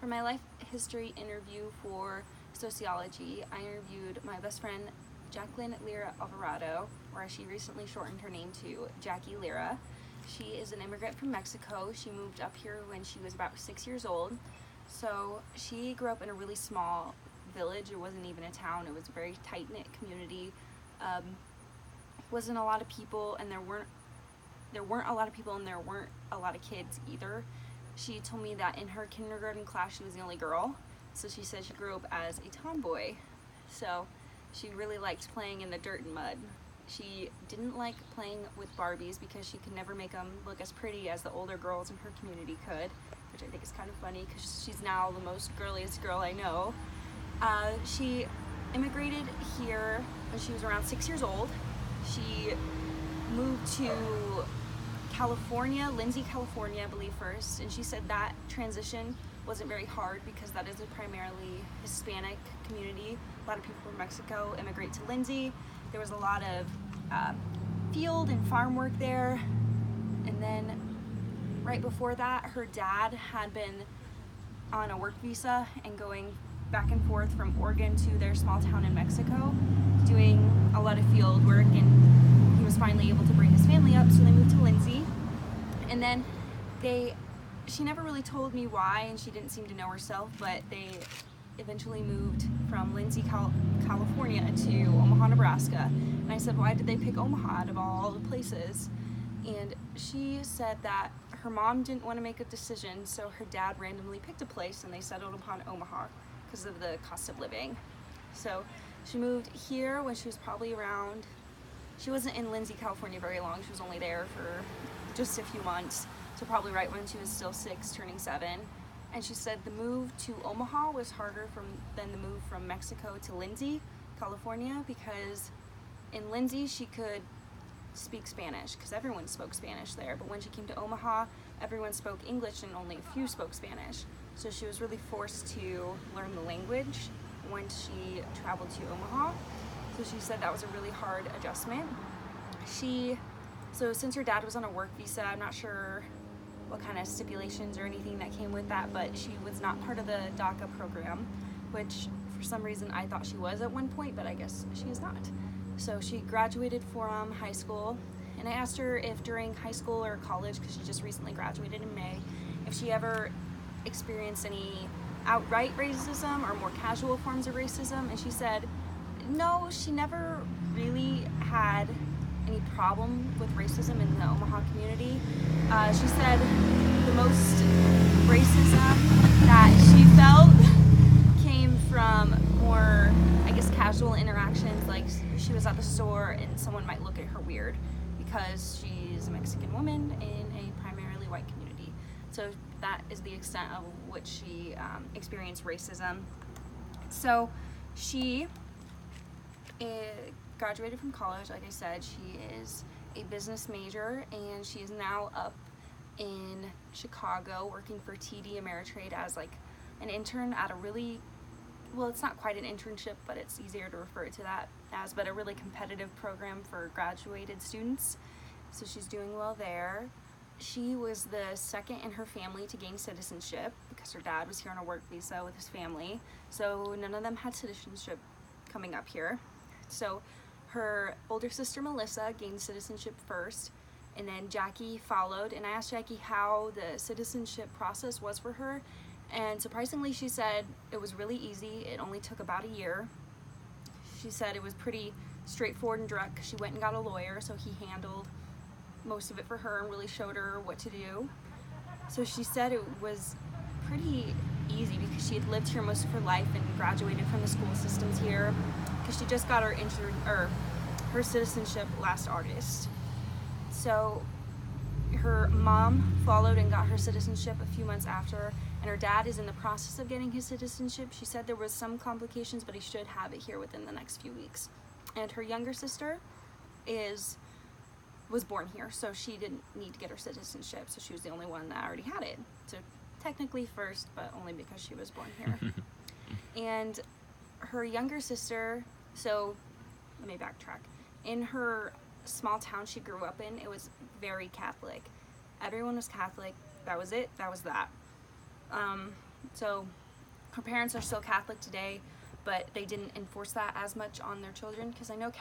For my life history interview for Sociology, I interviewed my best friend Jacqueline Lira Alvarado, or she recently shortened her name to Jackie Lira. She is an immigrant from Mexico. She moved up here when she was about 6 years old. So she grew up in a really small village. It wasn't even a town. It was a very tight-knit community. Wasn't a lot of people, and there weren't a lot of people, and there weren't a lot of kids either. She told me that in her kindergarten class she was the only girl, so she said she grew up as a tomboy. So she really liked playing in the dirt and mud. She didn't like playing with Barbies because she could never make them look as pretty as the older girls in her community could, which I think is kind of funny because she's now the most girliest girl I know. She immigrated here when she was around 6 years old. She moved to California, Lindsay, California, I believe first, and she said that transition wasn't very hard because that is a primarily Hispanic community. A lot of people from Mexico immigrate to Lindsay. There was a lot of field and farm work there, and then right before that, her dad had been on a work visa and going back and forth from Oregon to their small town in Mexico, doing a lot of field work, and he was finally able to bring his family up, so they moved to Lindsay. And then she never really told me why, and she didn't seem to know herself, but they eventually moved from Lindsay, California to Omaha, Nebraska. And I said, why did they pick Omaha out of all the places? And she said that her mom didn't want to make a decision, so her dad randomly picked a place and they settled upon Omaha because of the cost of living. So she moved here when she was probably around, she wasn't in Lindsay, California very long. She was only there for just a few months, so probably right when she was still 6, turning 7. And she said the move to Omaha was harder than the move from Mexico to Lindsay, California, because in Lindsay she could speak Spanish because everyone spoke Spanish there, but when she came to Omaha, everyone spoke English and only a few spoke Spanish. So she was really forced to learn the language when she traveled to Omaha. So she said that was a really hard adjustment. So since her dad was on a work visa, I'm not sure what kind of stipulations or anything that came with that, but she was not part of the DACA program, which for some reason I thought she was at one point, but I guess she is not. So she graduated from high school, and I asked her if during high school or college, because she just recently graduated in May, if she ever experienced any outright racism or more casual forms of racism, and she said no, she never really had any problem with racism in the Omaha community. She said the most racism that she felt came from more, I guess, casual interactions, like she was at the store and someone might look at her weird because she's a Mexican woman in a primarily white community. So that is the extent of which she experienced racism. So she graduated from college, like I said. She is a business major, and she is now up in Chicago working for TD Ameritrade as like an intern at a really, well, it's not quite an internship, but it's easier to refer to that as, but a really competitive program for graduated students. So she's doing well there. She was the second in her family to gain citizenship because her dad was here on a work visa with his family, so none of them had citizenship coming up here. So her older sister Melissa gained citizenship first, and then Jackie followed, and I asked Jackie how the citizenship process was for her, and surprisingly she said it was really easy. It only took about a year. She said it was pretty straightforward and direct because she went and got a lawyer, so he handled most of it for her and really showed her what to do. So she said it was pretty easy because she had lived here most of her life and graduated from the school systems here, because she just got her citizenship last August. So her mom followed and got her citizenship a few months after, and her dad is in the process of getting his citizenship. She said there was some complications, but he should have it here within the next few weeks. And her younger sister was born here, so she didn't need to get her citizenship, so she was the only one that already had it. So technically first, but only because she was born here. And her younger sister, so let me backtrack. In her small town she grew up in, it was very Catholic. Everyone was Catholic. That was it. That was that. So her parents are still Catholic today, but they didn't enforce that as much on their children, because I know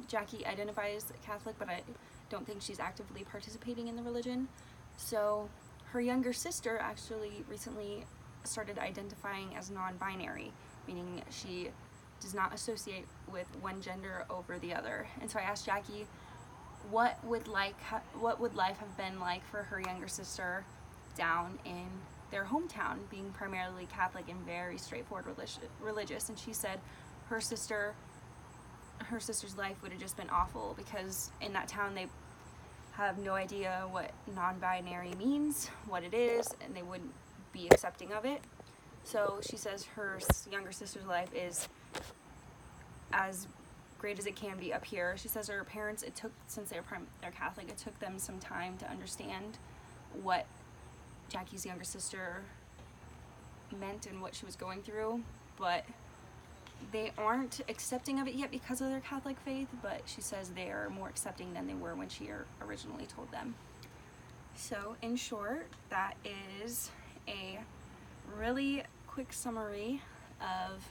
Jackie identifies Catholic, but I don't think she's actively participating in the religion. So her younger sister actually recently started identifying as non-binary, meaning she does not associate with one gender over the other. And so I asked Jackie, what would life have been like for her younger sister down in their hometown, being primarily Catholic and very straightforward religious. And she said her sister's life would have just been awful, because in that town they have no idea what non-binary means, what it is, and they wouldn't be accepting of it. So she says her younger sister's life is as great as it can be up here. She says her parents, it took, since they're Catholic, it took them some time to understand what Jackie's younger sister meant and what she was going through, but they aren't accepting of it yet because of their Catholic faith, but she says they are more accepting than they were when she originally told them. So in short, that is a really quick summary of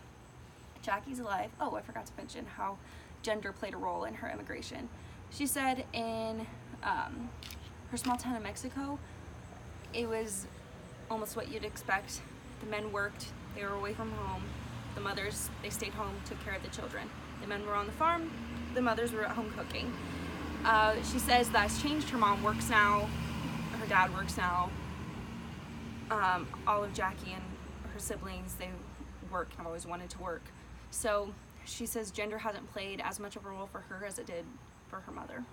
Jackie's life. Oh, I forgot to mention how gender played a role in her immigration. She said in her small town in Mexico, it was almost what you'd expect. The men worked, they were away from home. The mothers, they stayed home, took care of the children. The men were on the farm, the mothers were at home cooking. She says that's changed. Her mom works now, her dad works now. All of Jackie and her siblings, they work and have always wanted to work. So she says gender hasn't played as much of a role for her as it did for her mother.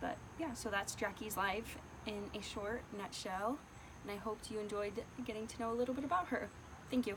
But yeah, so that's Jackie's life in a short nutshell, and I hoped you enjoyed getting to know a little bit about her. Thank you.